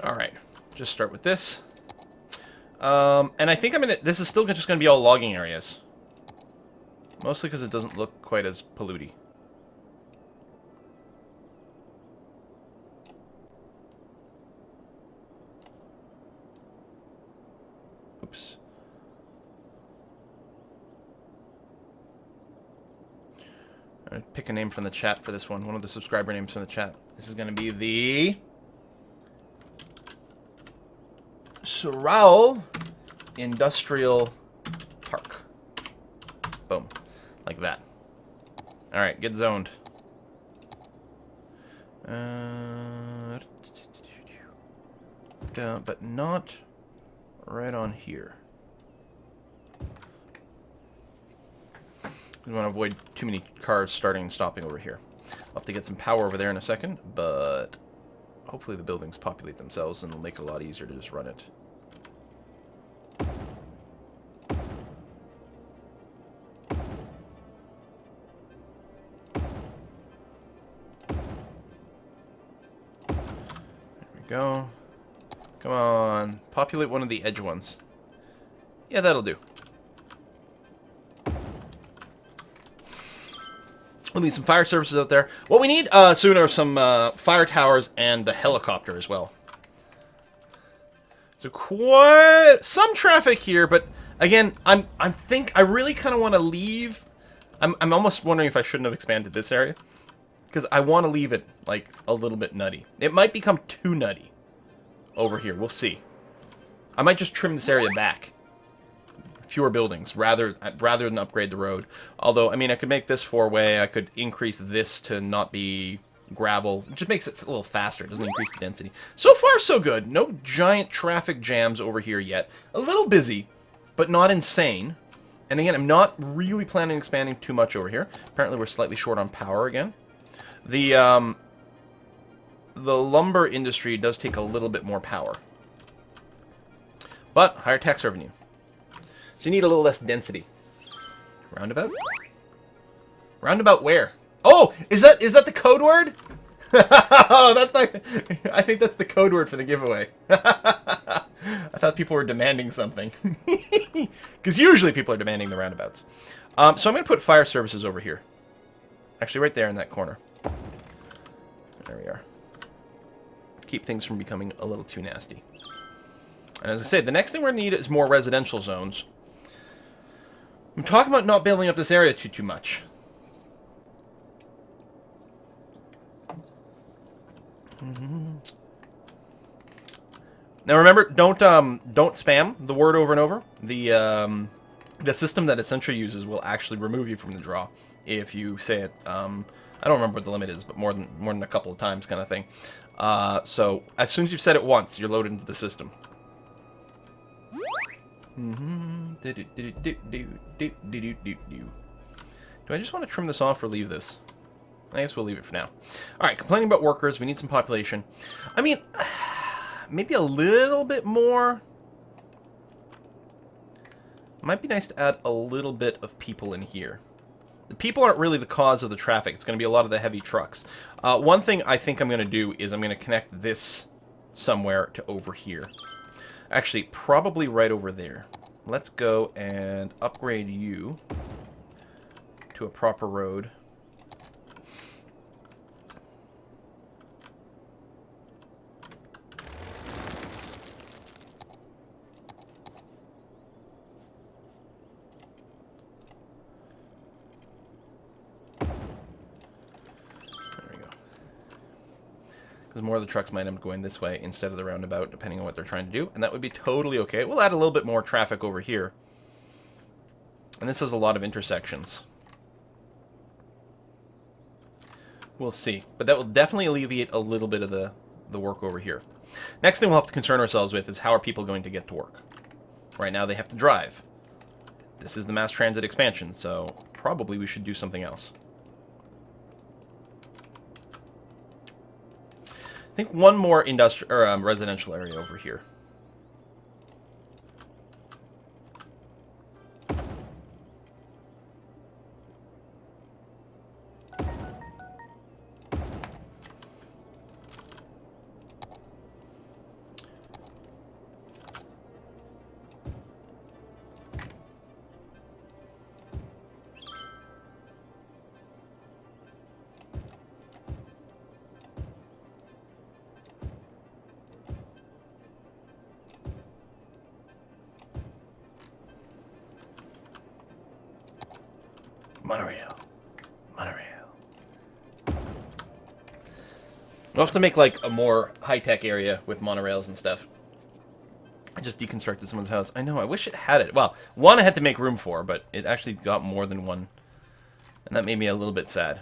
All right, just start with this. And I think this is still just gonna be all logging areas. Mostly because it doesn't look quite as polluty. Oops. Pick a name from the chat for this one. One of the subscriber names from the chat. This is going to be the Sorrel Industrial Park. Boom. Like that. Alright, get zoned. But not right on here. We want to avoid too many cars starting and stopping over here. I'll have to get some power over there in a second, but hopefully the buildings populate themselves and it'll make it a lot easier to just run it. There we go. Come on. Populate one of the edge ones. Yeah, that'll do. We'll need some fire services out there. What we need soon are some fire towers and the helicopter as well. So quite some traffic here, but again, I really kind of want to leave. I'm almost wondering if I shouldn't have expanded this area, because I want to leave it like a little bit nutty. It might become too nutty over here. We'll see. I might just trim this area back. Fewer buildings rather than upgrade the road. Although, I mean, I could make this 4-way. I could increase this to not be gravel. It just makes it a little faster. It doesn't increase the density. So far, so good. No giant traffic jams over here yet. A little busy, but not insane. And again, I'm not really planning on expanding too much over here. Apparently, we're slightly short on power again. The lumber industry does take a little bit more power. But higher tax revenue. So you need a little less density. Roundabout? Roundabout where? Oh, is that the code word? Oh, that's not. I think that's the code word for the giveaway. I thought people were demanding something. Because usually people are demanding the roundabouts. So I'm going to put fire services over here. Actually, right there in that corner. There we are. Keep things from becoming a little too nasty. And as I said, the next thing we're going to need is more residential zones. I'm talking about not building up this area too much. Now remember, don't spam the word over and over. The system that Essential uses will actually remove you from the draw if you say it. I don't remember what the limit is, but more than a couple of times, kind of thing. So as soon as you've said it once, you're loaded into the system. Do I just want to trim this off or leave this? I guess we'll leave it for now. Alright, complaining about workers. We need some population. I mean, maybe a little bit more. Might be nice to add a little bit of people in here. The people aren't really the cause of the traffic. It's going to be a lot of the heavy trucks. One thing I think I'm going to do is I'm going to connect this somewhere to over here. Actually, probably right over there. Let's go and upgrade you to a proper road. Because more of the trucks might end up going this way instead of the roundabout, depending on what they're trying to do. And that would be totally okay. We'll add a little bit more traffic over here. And this has a lot of intersections. We'll see. But that will definitely alleviate a little bit of the work over here. Next thing we'll have to concern ourselves with is how are people going to get to work. Right now they have to drive. This is the mass transit expansion, so probably we should do something else. I think one more industrial or residential area over here. Monorail. Monorail. We'll have to make, like, a more high-tech area with monorails and stuff. I just deconstructed someone's house. I know, I wish it had it. Well, one I had to make room for, but it actually got more than one. And that made me a little bit sad.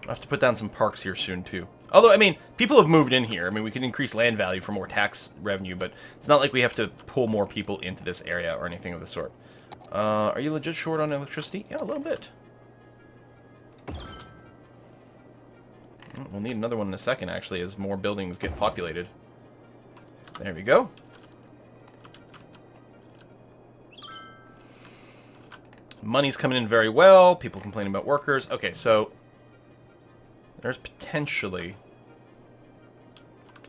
I'll have to put down some parks here soon, too. Although, I mean, people have moved in here. I mean, we can increase land value for more tax revenue, but it's not like we have to pull more people into this area or anything of the sort. Are you legit short on electricity? Yeah, a little bit. We'll need another one in a second, actually, as more buildings get populated. There we go. Money's coming in very well. People complaining about workers. Okay, so there's potentially...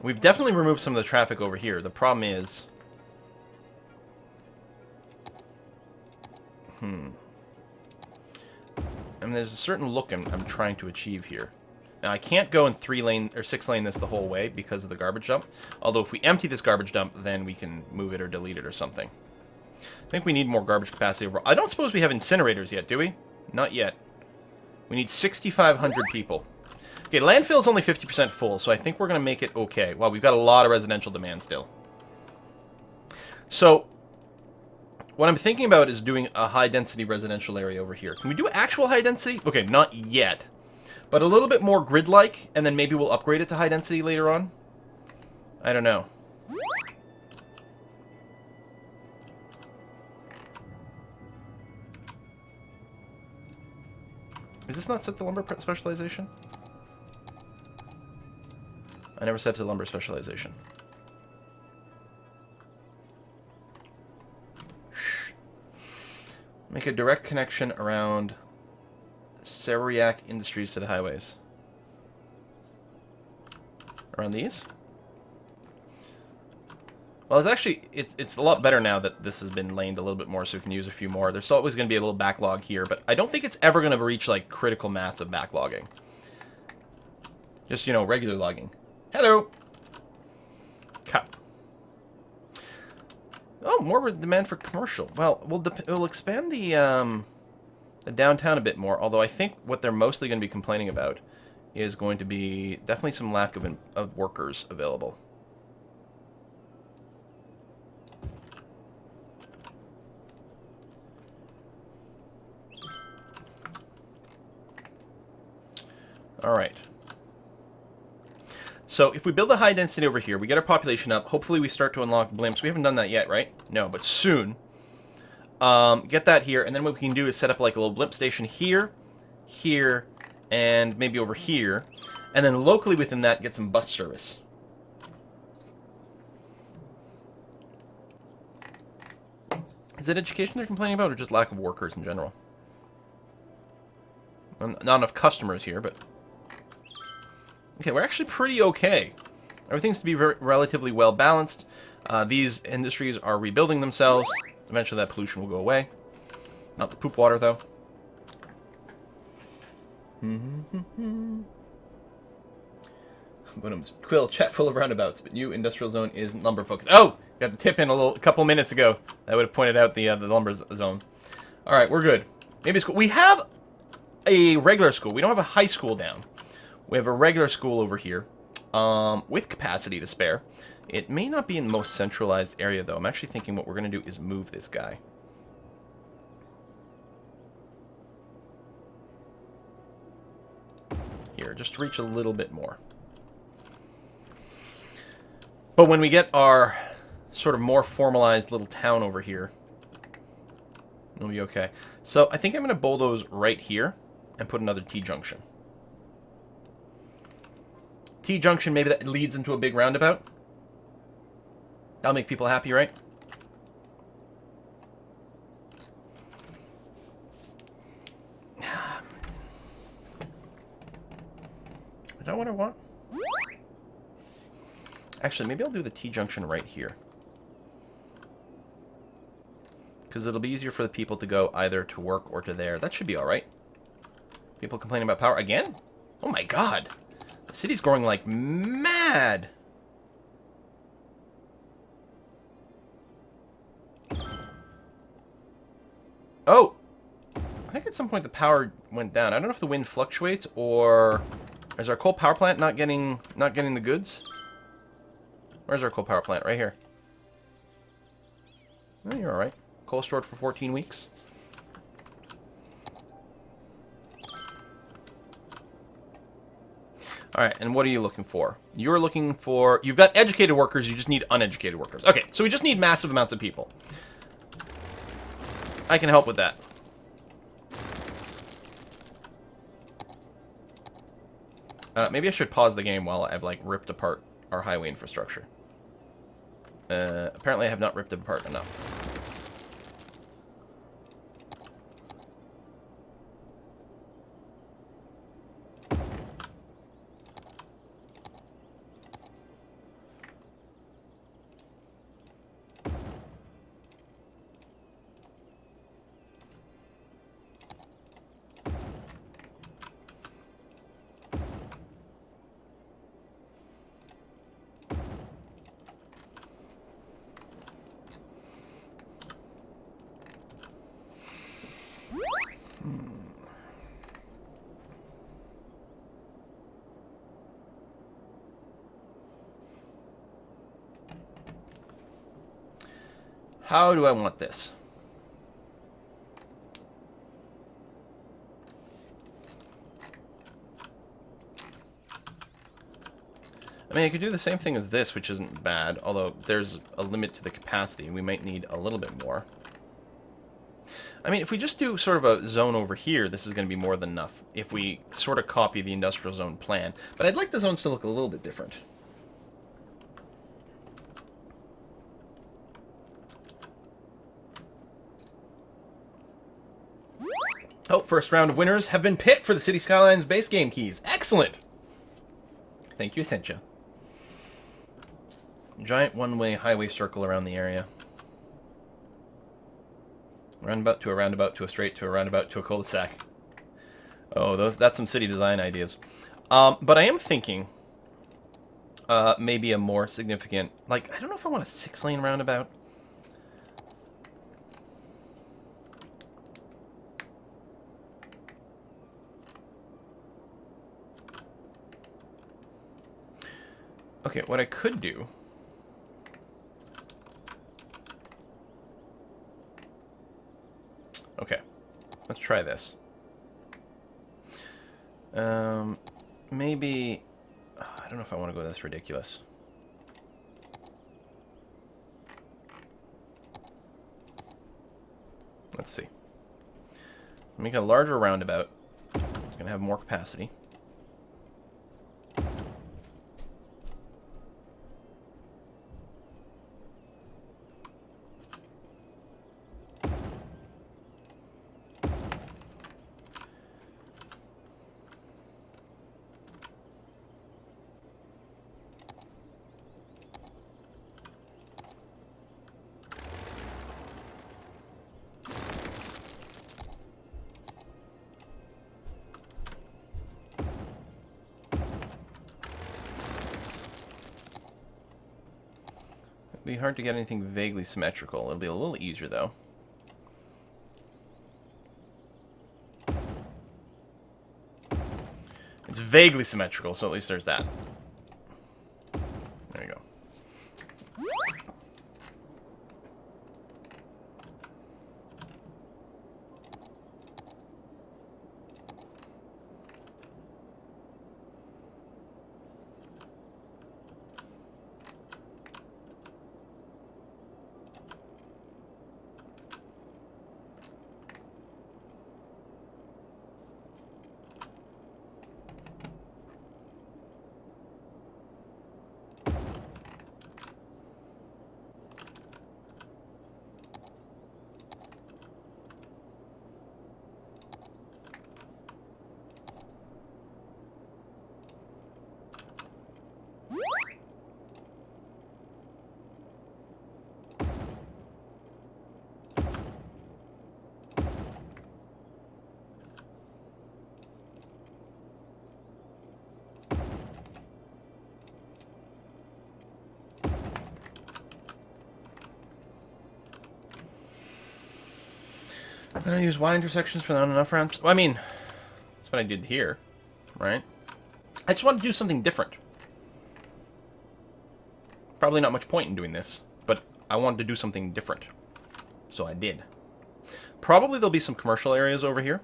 We've definitely removed some of the traffic over here. The problem is... I mean, there's a certain look I'm trying to achieve here. Now, I can't go in 3-lane or 6-lane this the whole way because of the garbage dump. Although, if we empty this garbage dump, then we can move it or delete it or something. I think we need more garbage capacity overall. I don't suppose we have incinerators yet, do we? Not yet. We need 6,500 people. Okay, landfill is only 50% full, so I think we're going to make it okay. Wow, we've got a lot of residential demand still. So, what I'm thinking about is doing a high-density residential area over here. Can we do actual high-density? Okay, not yet. But a little bit more grid-like, and then maybe we'll upgrade it to high-density later on. I don't know. Is this not set to lumber specialization? I never set to lumber specialization. Shh. Make a direct connection around Sudbury Industries to the highways. Around these? Well, it's actually, it's a lot better now that this has been laned a little bit more, so we can use a few more. There's always going to be a little backlog here, but I don't think it's ever going to reach, like, critical mass of backlogging. Just, you know, regular logging. Hello! Cut. Oh, more demand for commercial. Well, we'll expand the downtown a bit more, although I think what they're mostly going to be complaining about is going to be definitely some lack of workers available. Alright. So, if we build a high density over here, we get our population up, hopefully we start to unlock blimps. We haven't done that yet, right? No, but soon. Get that here, and then what we can do is set up like a little blimp station here, here, and maybe over here. And then locally within that, get some bus service. Is it education they're complaining about, or just lack of workers in general? Not enough customers here, but... Okay, we're actually pretty okay. Everything seems to be relatively well balanced. These industries are rebuilding themselves. Eventually that pollution will go away. Not the poop water, though. Quill, chat full of roundabouts, but new industrial zone is lumber focused. Oh! Got the tip in a couple minutes ago. That would have pointed out the lumber zone. Alright, we're good. Maybe school. We have a regular school. We don't have a high school down. We have a regular school over here with capacity to spare. It may not be in the most centralized area, though. I'm actually thinking what we're going to do is move this guy. Here, just to reach a little bit more. But when we get our sort of more formalized little town over here, it'll be okay. So I think I'm going to bulldoze right here and put another T-junction. T-junction, maybe that leads into a big roundabout. That'll make people happy, right? Is that what I want? Actually, maybe I'll do the T-junction right here. Because it'll be easier for the people to go either to work or to there. That should be alright. People complaining about power again? Oh my god! The city's growing like mad! Oh! I think at some point the power went down. I don't know if the wind fluctuates or... Is our coal power plant not getting the goods? Where's our coal power plant? Right here. Oh, you're alright. Coal stored for 14 weeks. Alright, and what are you looking for? You're looking for... You've got educated workers, you just need uneducated workers. Okay, so we just need massive amounts of people. I can help with that. Maybe I should pause the game while I've, like, ripped apart our highway infrastructure. Apparently I have not ripped it apart enough. How do I want this? I mean, I could do the same thing as this, which isn't bad, although there's a limit to the capacity. We might need a little bit more. I mean, if we just do sort of a zone over here, this is going to be more than enough if we sort of copy the industrial zone plan. But I'd like the zones to look a little bit different. Oh, first round of winners have been picked for the City Skylines base game keys. Excellent! Thank you, Essentia. Giant one-way highway circle around the area. Roundabout to a roundabout to a straight to a roundabout to a cul-de-sac. Oh, that's some city design ideas. But I am thinking maybe a more significant... Like, I don't know if I want a 6-lane roundabout. Okay, what I could do... Okay, let's try this. Maybe... I don't know if I want to go this ridiculous. Let's see. Make a larger roundabout. It's going to have more capacity. It'll be hard to get anything vaguely symmetrical. It'll be a little easier, though. It's vaguely symmetrical, so at least there's that. There you go. And I use Y intersections for not enough ramps. Well, I mean, that's what I did here, right? I just want to do something different. Probably not much point in doing this, but I wanted to do something different. So I did. Probably there'll be some commercial areas over here.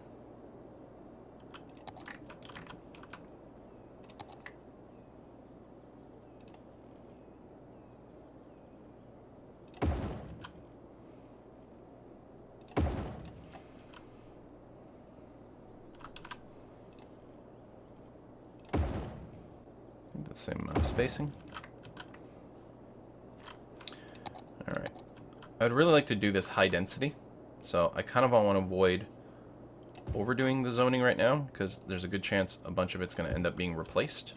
The same amount of spacing. Alright. I'd really like to do this high density. So I kind of want to avoid overdoing the zoning right now, because there's a good chance a bunch of it's going to end up being replaced.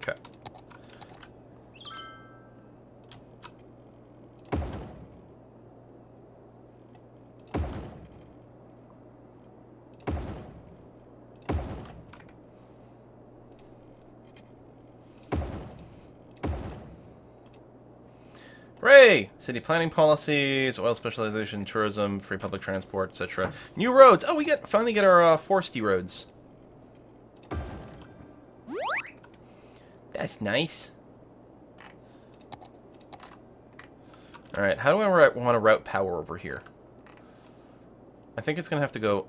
Okay. Hooray! City planning policies, oil specialization, tourism, free public transport, etc. New roads. Oh, we finally get our foresty roads. That's nice. All right, how do I want to route power over here? I think it's going to have to go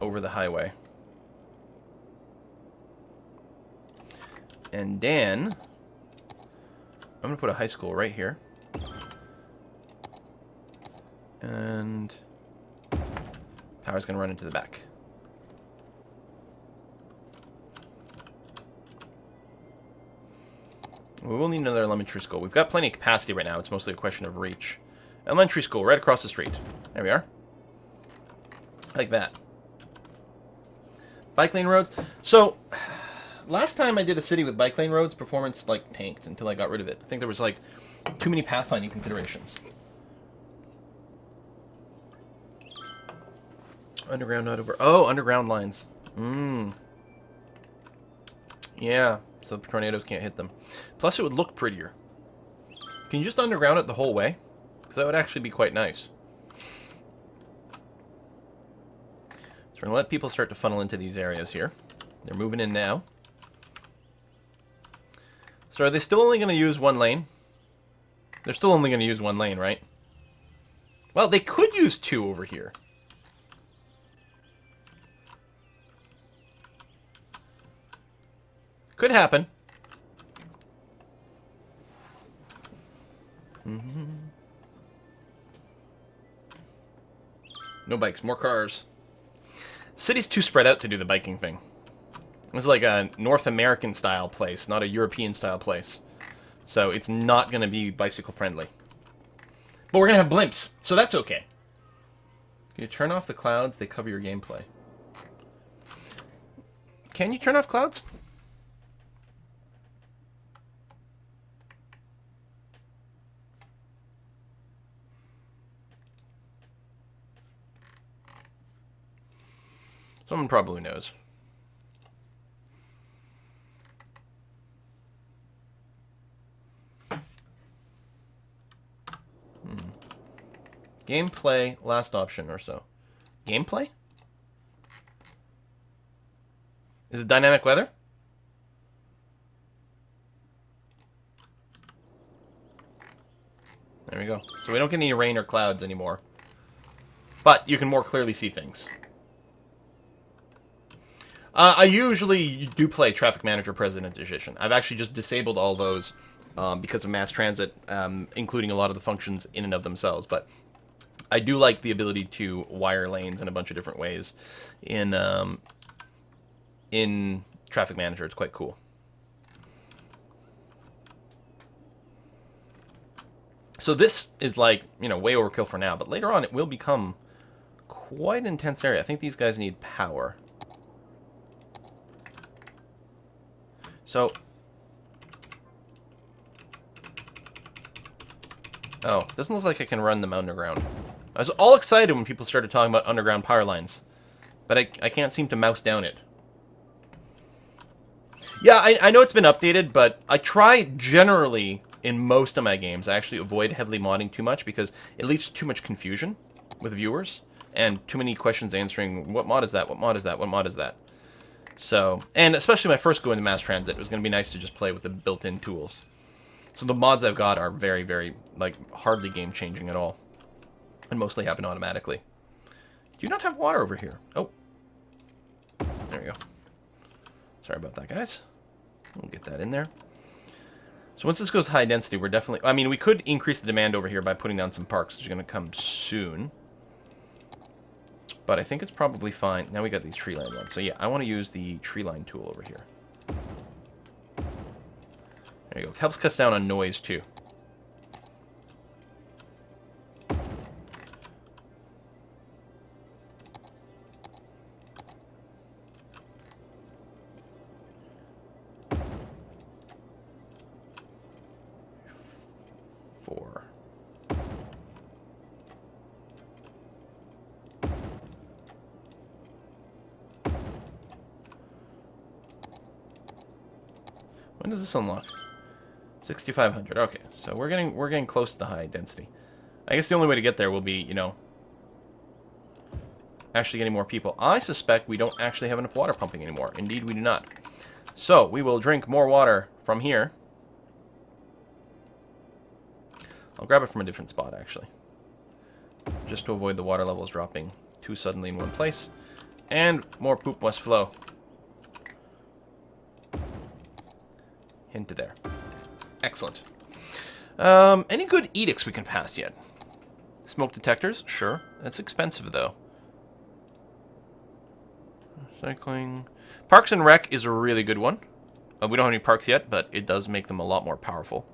over the highway. And then I'm going to put a high school right here. And power's going to run into the back. We will need another elementary school. We've got plenty of capacity right now. It's mostly a question of reach. Elementary school right across the street. There we are. Like that. Bike lane roads. So, last time I did a city with bike lane roads, performance, like, tanked until I got rid of it. I think there was, like, too many pathfinding considerations. Underground not over. Oh, underground lines. Yeah, so the tornadoes can't hit them. Plus, it would look prettier. Can you just underground it the whole way? Because that would actually be quite nice. So we're going to let people start to funnel into these areas here. They're moving in now. So are they still only going to use one lane? They're still only going to use one lane, right? Well, they could use two over here. Could happen. No bikes, more cars. City's too spread out to do the biking thing. This is like a North American style place, not a European style place. So it's not going to be bicycle friendly. But we're going to have blimps, so that's okay. Can you turn off the clouds? They cover your gameplay. Can you turn off clouds? Someone probably knows. Gameplay, last option or so. Gameplay? Is it dynamic weather? There we go. So we don't get any rain or clouds anymore. But you can more clearly see things. I usually do play Traffic Manager President Edition. I've actually just disabled all those because of mass transit, including a lot of the functions in and of themselves. But I do like the ability to wire lanes in a bunch of different ways in Traffic Manager. It's quite cool. So this is like, you know, way overkill for now, but later on it will become quite an intense area. I think these guys need power. So, oh, doesn't look like I can run them underground. I was all excited when people started talking about underground power lines, but I can't seem to mouse down it. Yeah, I know it's been updated, but I try generally in most of my games, I actually avoid heavily modding too much because it leads to too much confusion with viewers and too many questions answering, what mod is that, what mod is that, what mod is that? So, and especially my first go into mass transit, it was going to be nice to just play with the built-in tools. So the mods I've got are very, very, like, hardly game-changing at all. And mostly happen automatically. Do you not have water over here? Oh. There we go. Sorry about that, guys. We'll get that in there. So once this goes high density, we're definitely... I mean, we could increase the demand over here by putting down some parks, which are going to come soon. But I think it's probably fine. Now we got these tree line ones. So yeah, I want to use the tree line tool over here. There you go. Helps cut down on noise, too. When does this unlock? 6,500. Okay, so we're getting close to the high density. I guess the only way to get there will be, you know, actually getting more people. I suspect we don't actually have enough water pumping anymore. Indeed, we do not. So we will drink more water from here. I'll grab it from a different spot, actually, just to avoid the water levels dropping too suddenly in one place. And more poop must flow. Into there. Excellent. Any good edicts we can pass yet? Smoke detectors? Sure. That's expensive, though. Cycling. Parks and Rec is a really good one. We don't have any parks yet, but it does make them a lot more powerful.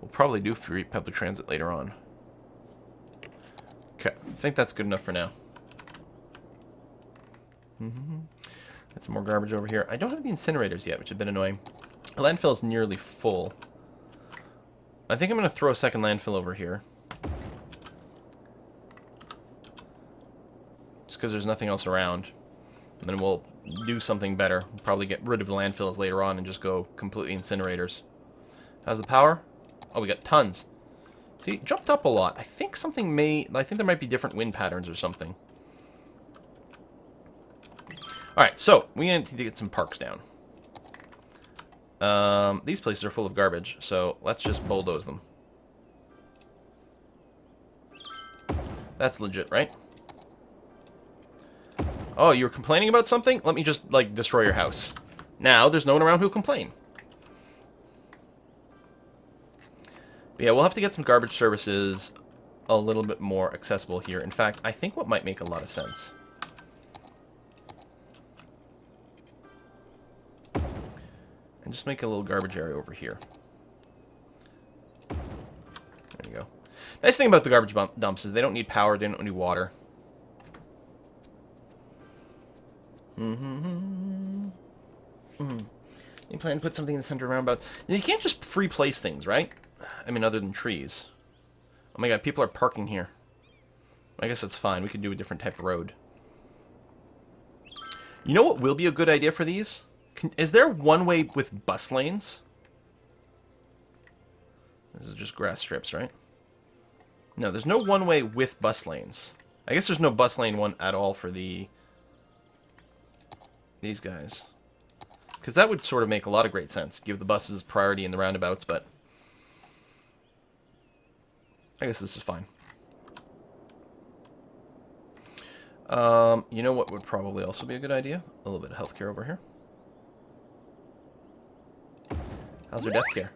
We'll probably do free public transit later on. Okay. I think that's good enough for now. Got some more garbage over here. I don't have the incinerators yet, which have been annoying. The landfill is nearly full. I think I'm going to throw a second landfill over here. Just because there's nothing else around. And then we'll do something better. We'll probably get rid of the landfills later on and just go completely incinerators. How's the power? Oh, we got tons. See, it jumped up a lot. I think there might be different wind patterns or something. Alright, so we need to get some parks down. These places are full of garbage, so let's just bulldoze them. That's legit, right? Oh, you were complaining about something? Let me just, like, destroy your house. Now, there's no one around who'll complain. But yeah, we'll have to get some garbage services a little bit more accessible here. In fact, I think what might make a lot of sense... and just make a little garbage area over here. There you go. Nice thing about the garbage dumps is they don't need power, they don't need water. You plan to put something in the center roundabout. You can't just free place things, right? I mean, other than trees. Oh my god, people are parking here. I guess that's fine. We could do a different type of road. You know what will be a good idea for these? Is there one way with bus lanes? This is just grass strips, right? No, there's no one way with bus lanes. I guess there's no bus lane one at all for these guys. Because that would sort of make a lot of great sense. Give the buses priority in the roundabouts, but... I guess this is fine. You know what would probably also be a good idea? A little bit of healthcare over here. How's your death care?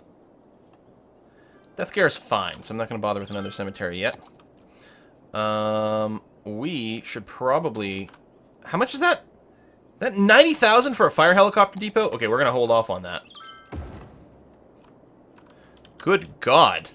Death care is fine, so I'm not going to bother with another cemetery yet. We should probably... How much is that? That 90,000 for a fire helicopter depot? Okay, we're going to hold off on that. Good God.